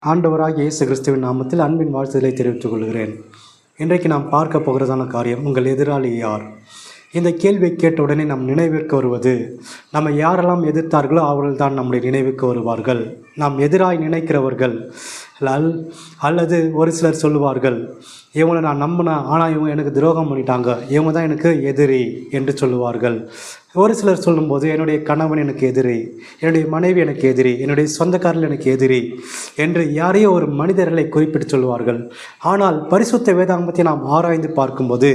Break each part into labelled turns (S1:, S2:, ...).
S1: ஆண்டவராகிய இயேசு கிறிஸ்துவின் நாமத்தில் அன்பின் வாழ்த்துதலை தெரிவித்துக் கொள்கிறேன். இன்றைக்கு நாம் பார்க்க போகிறதான காரியம், உங்கள் எதிராளி யார்? இந்த கேள்வியை கேட்ட உடனே நம் நினைவிற்கு வருவது, நம்ம யாரெல்லாம் எதிர்த்தார்களோ அவர்கள் தான் நம்முடைய நினைவுக்கு வருவார்கள். நாம் எதிராய் நினைக்கிறவர்கள் அல்லது ஒரு சிலர் சொல்லுவார்கள், இவங்களை நான் நம்பினேன், ஆனால் இவங்க எனக்கு துரோகம் பண்ணிட்டாங்க, இவங்க தான் எனக்கு எதிரி என்று சொல்லுவார்கள். ஒரு சிலர் சொல்லும்போது, என்னுடைய கணவன் எனக்கு எதிரி, என்னுடைய மனைவி எனக்கு எதிரி, என்னுடைய சொந்தக்காரர்கள் எனக்கு எதிரி என்று யாரையோ ஒரு மனிதர்களை குறிப்பிட்டு சொல்லுவார்கள். ஆனால் பரிசுத்த வேதாகமத்தை நாம் ஆராய்ந்து பார்க்கும்போது,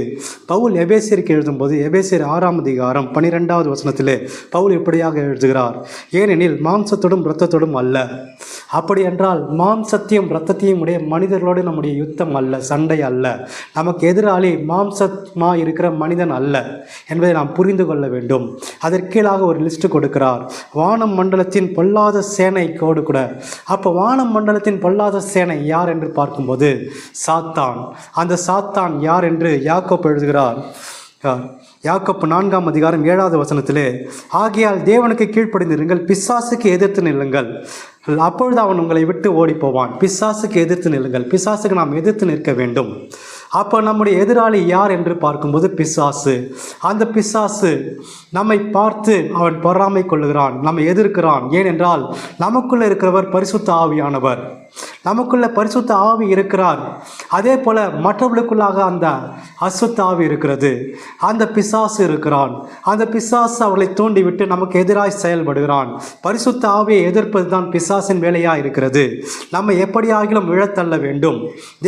S1: பவுல் எபேசியருக்கு எழுதும்போது எபேசியர் 6ஆம் அதிகாரம் 12வது வசனத்திலே பவுல் இப்படியாக எழுதுகிறார், ஏனெனில் மாம்சத்தோடும் இரத்தத்தோடும் அல்ல. அப்படி என்றால் மாம்சத்தையும் இரத்தத்தையும் உடைய மனிதர்களோடு நம்முடைய யுத்தம் அல்ல, சண்டை அல்ல. நமக்கு எதிராளி மாம்சமா இருக்கிற மனிதன் அல்ல என்பதை நாம் புரிந்து கொள்ள வேண்டும். அதற்கீழாக ஒரு லிஸ்ட் கொடுக்கிறார், வானம் மண்டலத்தின் பொல்லாத சேனை கோடு கூட. அப்போ வானம் மண்டலத்தின் பொல்லாத சேனை யார் என்று பார்க்கும்போது சாத்தான். அந்த சாத்தான் யார் என்று யாக்கோப்பு எழுதுகிறார். யாக்கோப்பு 4ஆம் அதிகாரம் 7வது வசனத்திலே, ஆகையால் தேவனுக்கு கீழ்ப்படிந்திருங்கள், பிசாசுக்கு எதிர்த்து நில்லுங்கள், அப்பொழுது அவன் உங்களை விட்டு ஓடி போவான். பிசாசுக்கு எதிர்த்து நில்லுங்கள். பிசாசுக்கு நாம் எதிர்த்து நிற்க வேண்டும். அப்போ நம்முடைய எதிராளி யார் என்று பார்க்கும்போது பிசாசு. அந்த பிசாசு நம்மை பார்த்து அவன் பொறாமை கொள்ளுகிறான், நம்மை எதிர்க்கிறான். ஏனென்றால் நமக்குள்ளே இருக்கிறவர் பரிசுத்த ஆவியானவர். நமக்குள்ள பரிசுத்த ஆவி இருக்கிறார். அதே போல மற்றவர்களுக்குள்ளாக அந்த அசுத்த ஆவி இருக்கிறது. அந்த பிசாசு இருக்கிறான். அந்த பிசாசு அவர்களை தூண்டிவிட்டு நமக்கு எதிராய் செயல்படுகிறான். பரிசுத்த ஆவியை எதிர்ப்பது தான் பிசாசின் வேலையாக இருக்கிறது. நம்ம எப்படியாகிலும் விழத்தள்ள வேண்டும்,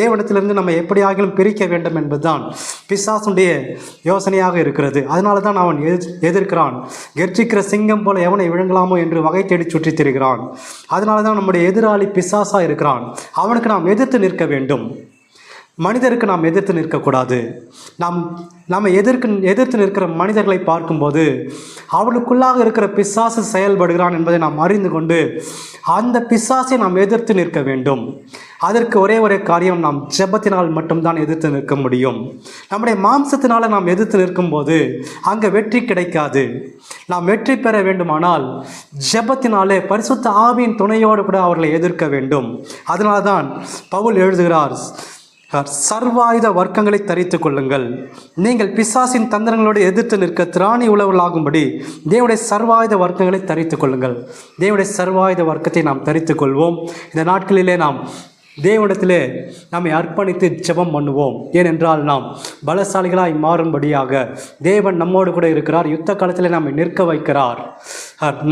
S1: தேவனிடத்திலிருந்து நம்ம எப்படியாகிலும் பிரிக்க வேண்டும் என்பதுதான் பிசாசுடைய யோசனையாக இருக்கிறது. அதனால தான் அவன் எதிர்க்கிறான். கெர்ச்சிக்கிற சிங்கம் போல எவனை விழுங்கலாமோ என்று வகை தேடி சுற்றி திரிகிறான். அதனால தான் நம்முடைய எதிராளி பிசாசா இருக்கிறான். அவனுக்கு நாம் எதிர்த்து நிற்க வேண்டும். மனிதருக்கு நாம் எதிர்த்து நிற்கக்கூடாது. நம்ம எதிர்த்து நிற்கிற மனிதர்களை பார்க்கும்போது அவளுக்குள்ளாக இருக்கிற பிசாசு செயல்படுகிறான் என்பதை நாம் அறிந்து கொண்டு அந்த பிசாசை நாம் எதிர்த்து நிற்க வேண்டும். அதற்கு ஒரே காரியம், நாம் ஜெபத்தினால் மட்டும்தான் எதிர்த்து நிற்க முடியும். நம்முடைய மாம்சத்தினால் நாம் எதிர்த்து நிற்கும்போது அங்கே வெற்றி கிடைக்காது. நாம் வெற்றி பெற வேண்டுமானால் ஜெபத்தினாலே பரிசுத்த ஆவியின் துணையோடு கூட அவர்களை எதிர்க்க வேண்டும். அதனால தான் பவுல் எழுதுகிறார், சர்வாயுத வர்க்கங்களை தரித்து கொள்ளுங்கள், நீங்கள் பிசாசின் தந்திரங்களோடு எதிர்த்து நிற்க திராணி உழவர்களாகும்படி தேவனுடைய சர்வாயுத வர்க்கங்களை தரித்து கொள்ளுங்கள். தேவனுடைய சர்வாயுத வர்க்கத்தை நாம் தரித்து கொள்வோம். இந்த நாட்களிலே நாம் தேவனிடத்திலே நம்மை அர்ப்பணித்து ஜெபம் பண்ணுவோம். ஏனென்றால் நாம் பலசாலிகளாய் மாறும்படியாக தேவன் நம்மோடு கூட இருக்கிறார். யுத்த காலத்தில் நம்மை நிற்க வைக்கிறார்.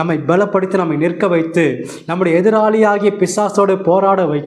S1: நம்மை பலப்படுத்தி நம்மை நிற்க வைத்து நம்முடைய எதிராளியாகிய பிசாசோடு போராட